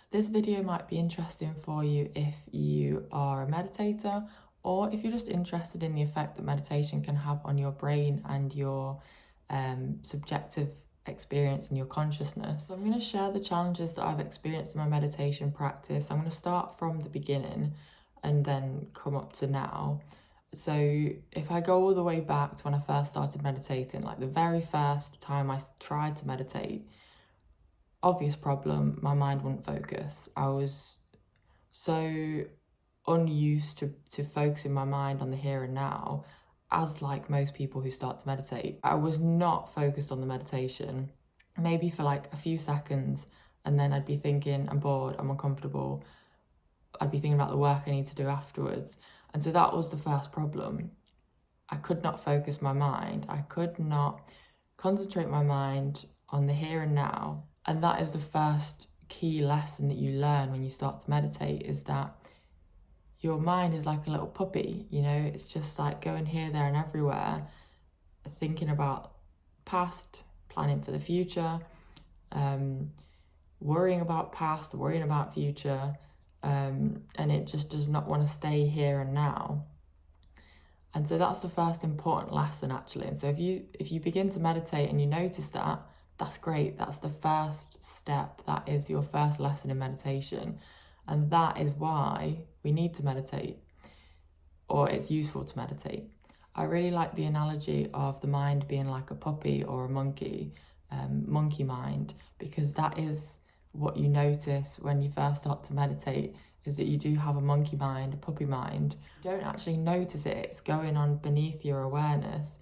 This video might be interesting for you if you are a meditator, or if you're just interested in the effect that meditation can have on your brain and your subjective experience and your consciousness. So I'm going to share the challenges that I've experienced in my meditation practice. I'm going to start from the beginning and then come up to now. So if I go all the way back to when I first started meditating, like the very first time I tried to meditate, obvious problem, my mind wouldn't focus. I was so unused to focusing my mind on the here and now, as like most people who start to meditate. I was not focused on the meditation, maybe for like a few seconds, and then I'd be thinking, I'm bored, I'm uncomfortable. I'd be thinking about the work I need to do afterwards. And so that was the first problem. I could not focus my mind. I could not concentrate my mind on the here and now. And that is the first key lesson that you learn when you start to meditate, is that your mind is like a little puppy, you know, it's just like going here, there, and everywhere, thinking about past, planning for the future, worrying about past, worrying about future, and it just does not want to stay here and now. And so that's the first important lesson, actually. And so if you begin to meditate and you notice that, that's great. That's the first step. That is your first lesson in meditation. And that is why we need to meditate, or it's useful to meditate. I really like the analogy of the mind being like a puppy or a monkey, monkey mind, because that is what you notice when you first start to meditate, is that you do have a monkey mind, a puppy mind. You don't actually notice it, it's going on beneath your awareness.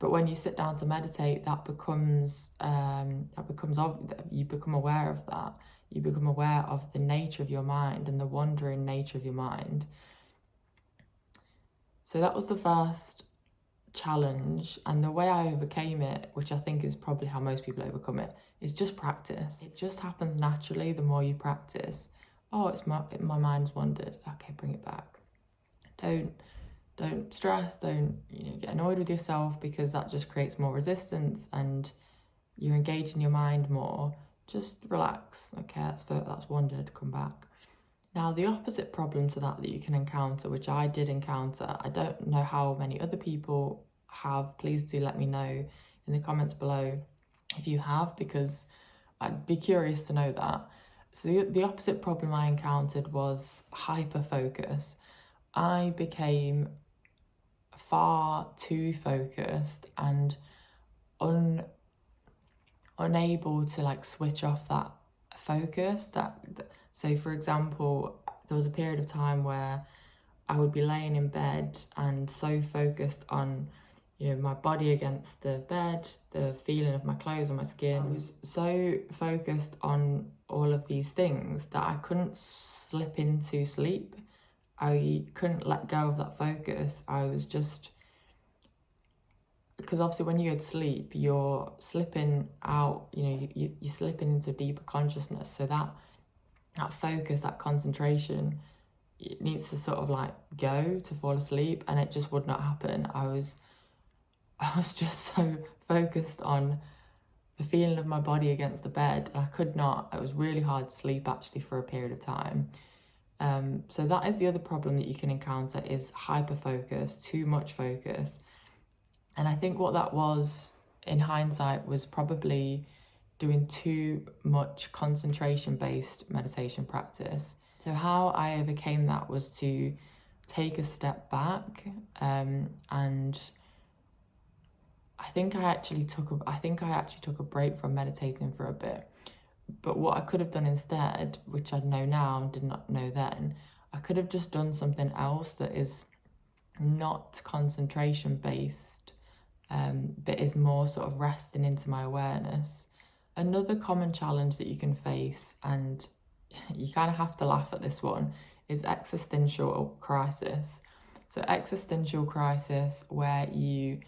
But when you sit down to meditate, that becomes you become aware of that. You become aware of the nature of your mind and the wandering nature of your mind. So that was the first challenge, and the way I overcame it, which I think is probably how most people overcome it, is just practice. It just happens naturally the more you practice. Oh, it's my mind's wandered. Okay, bring it back. Don't stress, don't get annoyed with yourself, because that just creates more resistance and you're engaging your mind more. Just relax. Okay, that's wandered, come back. Now, the opposite problem to that you can encounter, which I did encounter, I don't know how many other people have, please do let me know in the comments below if you have, because I'd be curious to know that. So the opposite problem I encountered was hyper-focus. I became far too focused and unable to like switch off that focus. So for example, there was a period of time where I would be laying in bed and so focused on my body against the bed, the feeling of my clothes on my skin. I was so focused on all of these things that I couldn't slip into sleep. I couldn't let go of that focus. I was just, because obviously when you go to sleep, you're slipping out, you're slipping into deeper consciousness. So that focus, that concentration, it needs to sort of like go to fall asleep, and it just would not happen. I was just so focused on the feeling of my body against the bed. I could not, it was really hard to sleep actually for a period of time. So that is the other problem that you can encounter, is hyper focus, too much focus. And I think what that was, in hindsight, was probably doing too much concentration-based meditation practice. So how I overcame that was to take a step back, and I think I actually took a break from meditating for a bit. But what I could have done instead, which I know now and did not know then, I could have just done something else that is not concentration based, but is more sort of resting into my awareness. Another common challenge that you can face, and you kind of have to laugh at this one, is existential crisis. So existential crisis, where you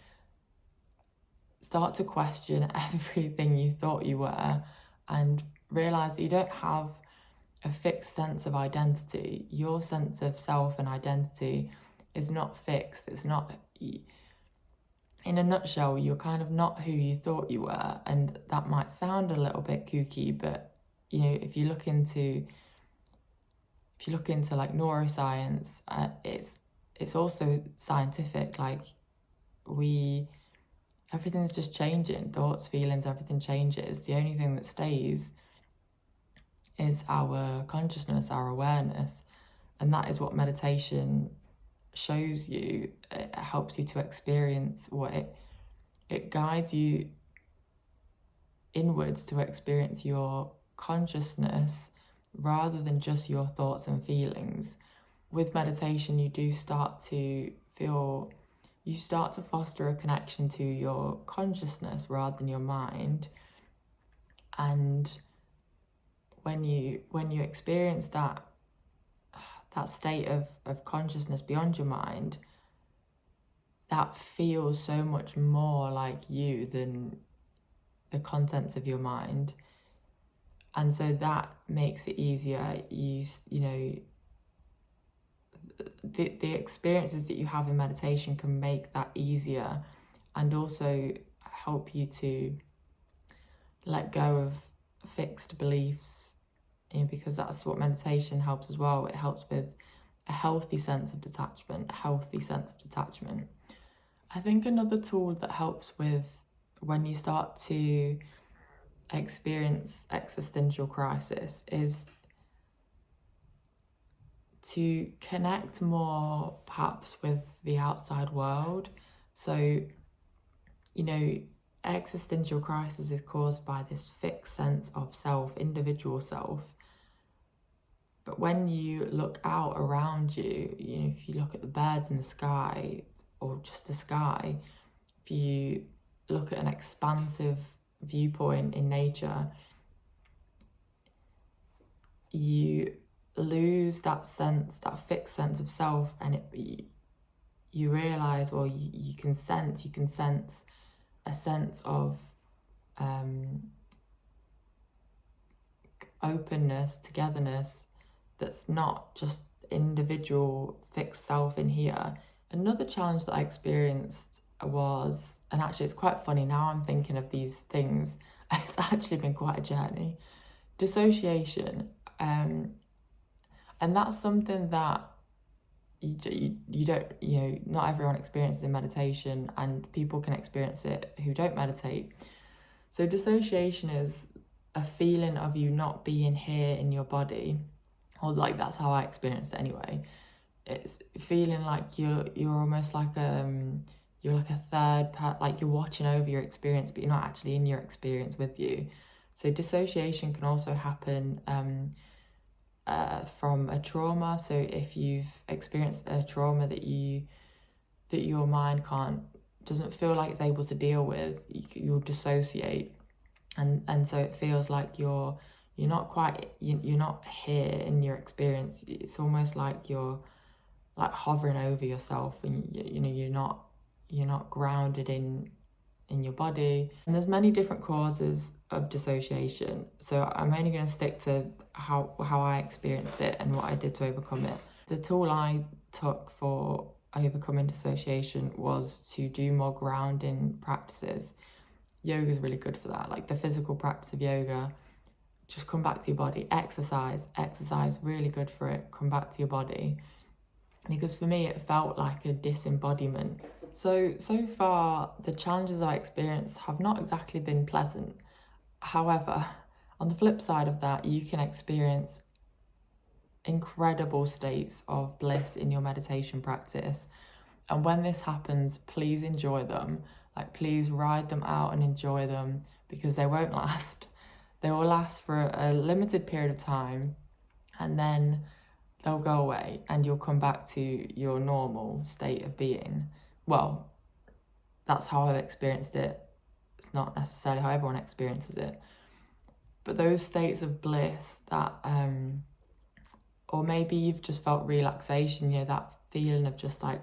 start to question everything you thought you were and realize that you don't have a fixed sense of identity. Your sense of self and identity is not fixed. It's not, in a nutshell, you're kind of not who you thought you were. And that might sound a little bit kooky, but if you look into if you look into like neuroscience, it's also scientific. Like everything's just changing. Thoughts, feelings, everything changes. The only thing that stays is our consciousness, our awareness. And that is what meditation shows you. It helps you to experience it guides you inwards to experience your consciousness rather than just your thoughts and feelings. With meditation, you start to foster a connection to your consciousness rather than your mind. And when you experience that state of consciousness beyond your mind, that feels so much more like you than the contents of your mind. And so that makes it easier. You know, the experiences that you have in meditation can make that easier, and also help you to let go of fixed beliefs, because that's what meditation helps as well. It helps with a healthy sense of detachment, I think another tool that helps with when you start to experience existential crisis is to connect more perhaps with the outside world. So, existential crisis is caused by this fixed sense of self, individual self. But when you look out around you, if you look at the birds in the sky or just the sky, if you look at an expansive viewpoint in nature, you lose that fixed sense of self, and you realize, or you can sense a sense of openness, togetherness, that's not just individual fixed self in here. Another challenge that I experienced was, and actually it's quite funny now I'm thinking of these things, it's actually been quite a journey, dissociation. And that's something that you don't, not everyone experiences in meditation, and people can experience it who don't meditate. So dissociation is a feeling of you not being here in your body, or like that's how I experienced it anyway. It's feeling like you're almost like you're like a third part, like you're watching over your experience, but you're not actually in your experience with you. So dissociation can also happen from a trauma. So if you've experienced a trauma that your mind doesn't feel like it's able to deal with, you'll dissociate, and so it feels like you're not here in your experience. It's almost like you're like hovering over yourself, and you're not grounded in your body. And there's many different causes of dissociation, so I'm only going to stick to how I experienced it and what I did to overcome it. The tool I took for overcoming dissociation was to do more grounding practices. Yoga is really good for that, like the physical practice of yoga. Just come back to your body. Exercise, really good for it. Come back to your body. Because for me, it felt like a disembodiment. So far, the challenges I experienced have not exactly been pleasant. However, on the flip side of that, you can experience incredible states of bliss in your meditation practice. And when this happens, please enjoy them. Like, please ride them out and enjoy them, because they won't last. They will last for a limited period of time, and then they'll go away, and you'll come back to your normal state of being. Well, that's how I've experienced it. It's not necessarily how everyone experiences it. But those states of bliss that, or maybe you've just felt relaxation, that feeling of just like,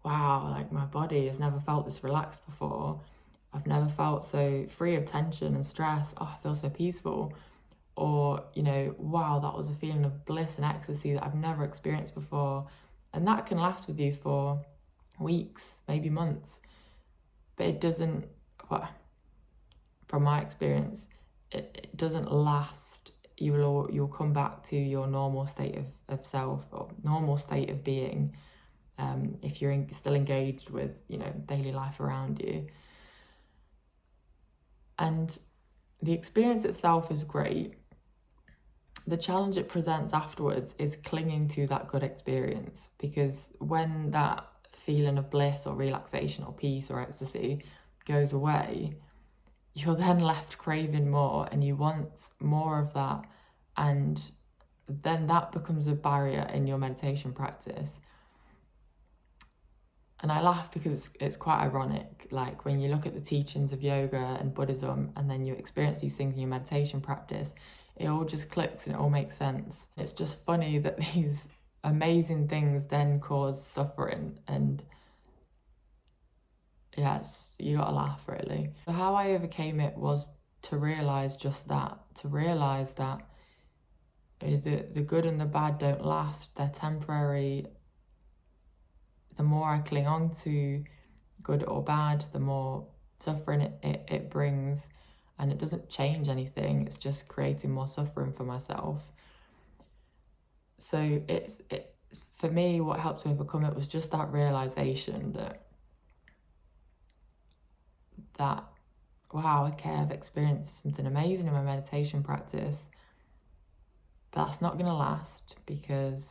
wow, like my body has never felt this relaxed before. I've never felt so free of tension and stress. Oh, I feel so peaceful. Or, wow, that was a feeling of bliss and ecstasy that I've never experienced before. And that can last with you for weeks, maybe months. But it doesn't, well, from my experience, it doesn't last, you'll come back to your normal state of self, or normal state of being, if you're still engaged with, you know, daily life around you. And the experience itself is great. The challenge it presents afterwards is clinging to that good experience, because when that feeling of bliss or relaxation or peace or ecstasy goes away, you're then left craving more, and you want more of that, and then that becomes a barrier in your meditation practice. And I laugh because it's quite ironic, like when you look at the teachings of yoga and Buddhism, and then you experience these things in your meditation practice, it all just clicks and it all makes sense. It's just funny that these amazing things then cause suffering, and yeah, you gotta laugh, really. So how I overcame it was to realise just that, to realise that the good and the bad don't last, they're temporary. The more I cling on to good or bad, the more suffering it brings, and it doesn't change anything, it's just creating more suffering for myself. So it's for me, what helped to overcome it was just that realisation that wow, okay, I've experienced something amazing in my meditation practice, but that's not going to last, because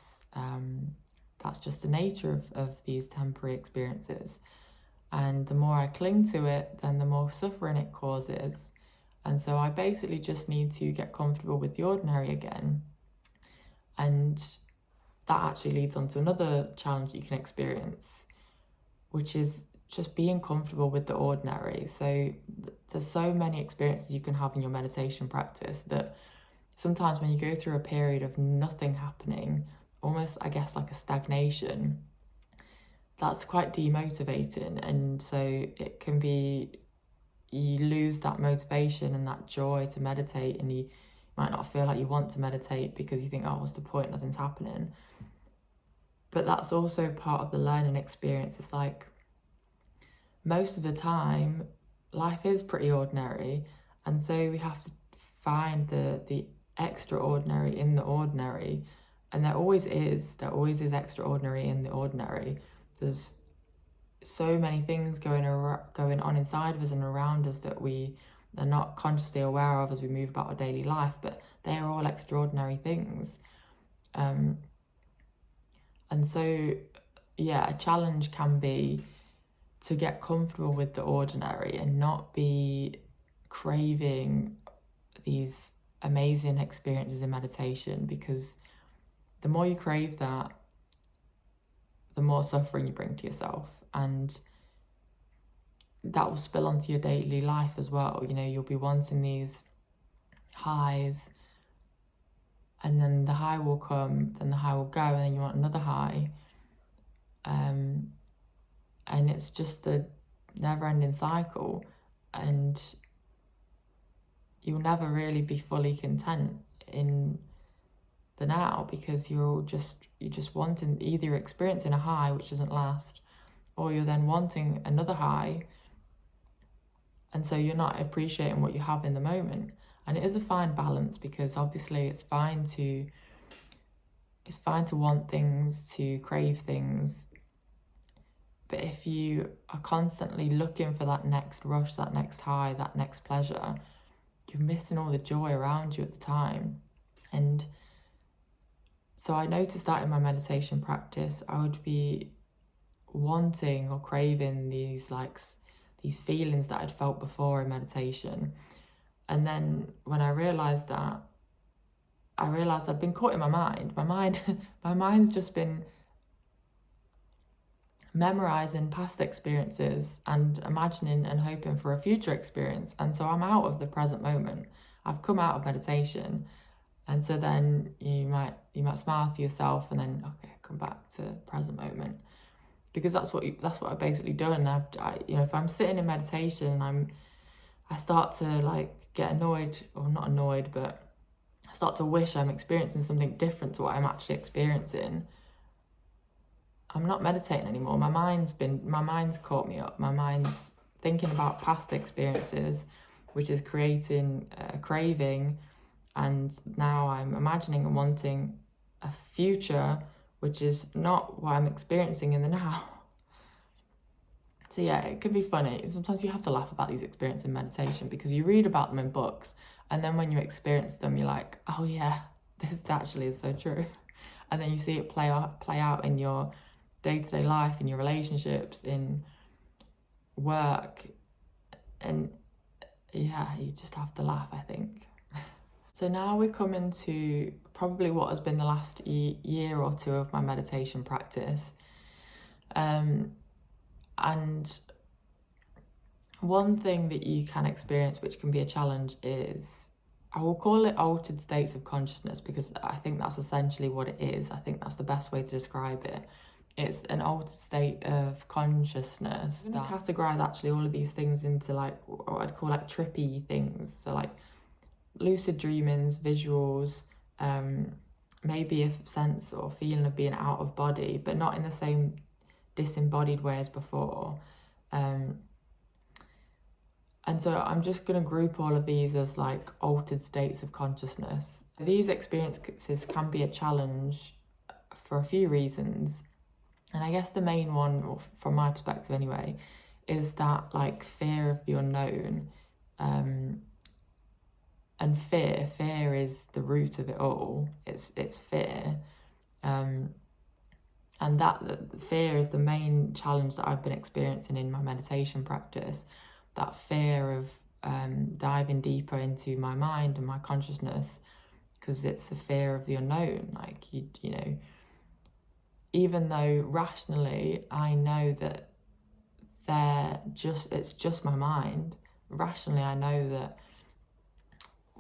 that's just the nature of these temporary experiences. And the more I cling to it, then the more suffering it causes. And so I basically just need to get comfortable with the ordinary again. And that actually leads on to another challenge you can experience, which is just being comfortable with the ordinary. So there's so many experiences you can have in your meditation practice that sometimes when you go through a period of nothing happening, almost, I guess, like a stagnation, that's quite demotivating. And so it can be, you lose that motivation and that joy to meditate, and you might not feel like you want to meditate because you think, oh, what's the point? Nothing's happening. But that's also part of the learning experience. It's like, most of the time, life is pretty ordinary. And so we have to find the extraordinary in the ordinary. And there always is extraordinary in the ordinary. There's so many things going on inside of us and around us that we are not consciously aware of as we move about our daily life, but they are all extraordinary things. And so, yeah, a challenge can be to get comfortable with the ordinary and not be craving these amazing experiences in meditation, because the more you crave that, the more suffering you bring to yourself, and that will spill onto your daily life as well. You know, you'll be wanting these highs, and then the high will come, then the high will go, and then you want another high. And it's just a never-ending cycle, and you'll never really be fully content in the now, because you're just wanting, either you're experiencing a high which doesn't last, or you're then wanting another high, and so you're not appreciating what you have in the moment. And it is a fine balance, because obviously it's fine to want things, to crave things, but if you are constantly looking for that next rush, that next high, that next pleasure, you're missing all the joy around you at the time. And so I noticed that in my meditation practice, I would be wanting or craving these feelings that I'd felt before in meditation. And then when I realised that, I realised I've been caught in my mind. My mind's just been memorising past experiences and imagining and hoping for a future experience. And so I'm out of the present moment. I've come out of meditation. And so then you might smile to yourself and then, okay, come back to present moment. Because that's what I've basically done. If I'm sitting in meditation and I start to get annoyed, or not annoyed, but I start to wish I'm experiencing something different to what I'm actually experiencing, I'm not meditating anymore. My mind's caught me up. My mind's thinking about past experiences, which is creating a craving, And now I'm imagining and wanting a future which is not what I'm experiencing in the now. So yeah, it can be funny. Sometimes you have to laugh about these experiences in meditation because you read about them in books, and then when you experience them, you're like, oh yeah, this actually is so true. And then you see it play out in your day-to-day life, in your relationships, in work, and yeah, you just have to laugh, I think. So now we're coming to probably what has been the last year or two of my meditation practice. And one thing that you can experience, which can be a challenge, is, I will call it altered states of consciousness, because I think that's essentially what it is. I think that's the best way to describe it. It's an altered state of consciousness. I'm going to categorize actually all of these things into like what I'd call like trippy things. So like lucid dreamings, visuals, maybe a sense or feeling of being out of body, but not in the same disembodied way as before. And so I'm just going to group all of these as like altered states of consciousness. These experiences can be a challenge for a few reasons. And I guess the main one, from my perspective anyway, is that like fear of the unknown. And fear is the root of it all. It's fear. And that fear is the main challenge that I've been experiencing in my meditation practice. That fear of diving deeper into my mind and my consciousness, because it's a fear of the unknown. Like you know, even though rationally I know that it's just my mind. Rationally, I know that,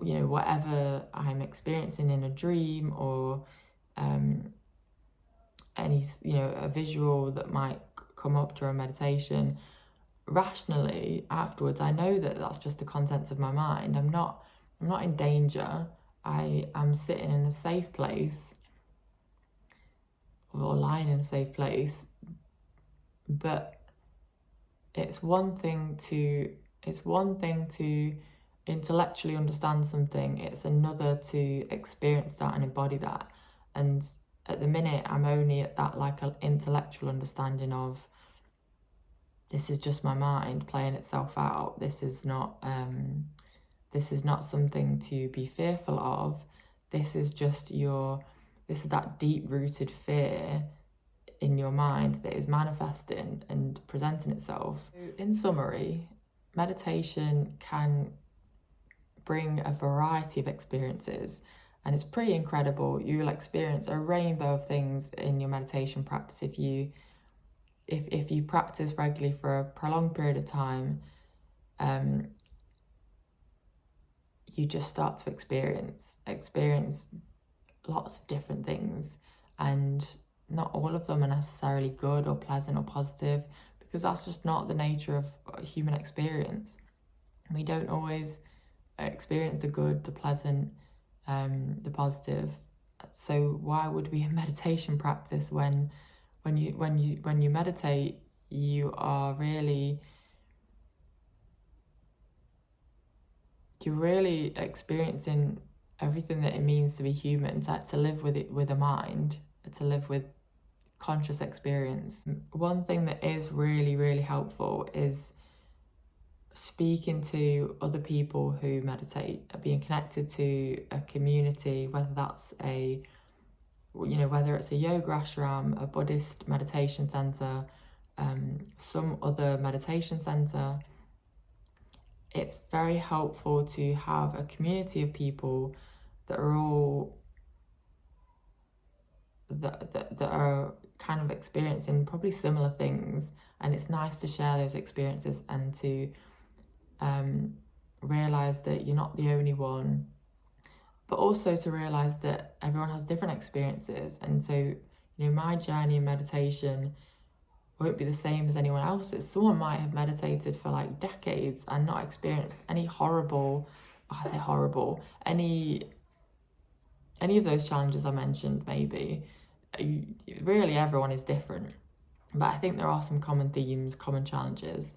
you know, whatever I'm experiencing in a dream or any, you know, a visual that might come up during meditation, rationally afterwards I know that that's just the contents of my mind. I'm not in danger. I am sitting in a safe place, or lying in a safe place. But it's one thing to intellectually understand something. It's another to experience that and embody that. And at the minute I'm only at that like an intellectual understanding of, this is just my mind playing itself out. This is not something to be fearful of. This is that deep-rooted fear in your mind that is manifesting and presenting itself. In summary, meditation can bring a variety of experiences, and it's pretty incredible. You will experience a rainbow of things in your meditation practice if you practice regularly for a prolonged period of time. You just start to experience lots of different things, and not all of them are necessarily good or pleasant or positive, because that's just not the nature of human experience. We don't always experience the good, the pleasant, the positive. So why would we in meditation practice when you meditate, you're really experiencing everything that it means to be human, to live with a mind, to live with conscious experience. One thing that is really, really helpful is speaking to other people who meditate, being connected to a community, whether it's a yoga ashram, a Buddhist meditation center, some other meditation center. It's very helpful to have a community of people that are all that are kind of experiencing probably similar things, and it's nice to share those experiences and to realize that you're not the only one, but also to realize that everyone has different experiences. And so, you know, my journey in meditation won't be the same as anyone else's. Someone might have meditated for like decades and not experienced any any of those challenges I mentioned. Maybe really everyone is different, but I think there are some common themes, common challenges.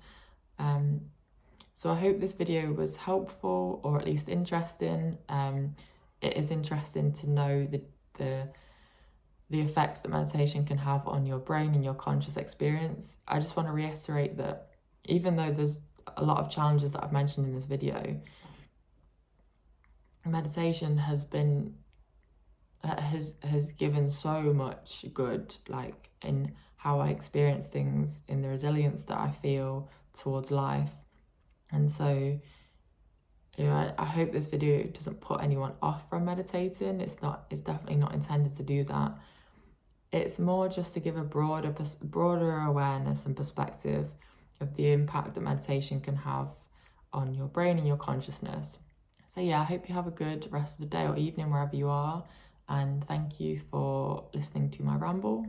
So I hope this video was helpful, or at least interesting. it is interesting to know the effects that meditation can have on your brain and your conscious experience. I just want to reiterate that even though there's a lot of challenges that I've mentioned in this video, meditation has given so much good, like in how I experience things, in the resilience that I feel towards life. And so, you know, I hope this video doesn't put anyone off from meditating. It's definitely not intended to do that. It's more just to give a broader awareness and perspective of the impact that meditation can have on your brain and your consciousness. So yeah, I hope you have a good rest of the day or evening wherever you are, and thank you for listening to my ramble.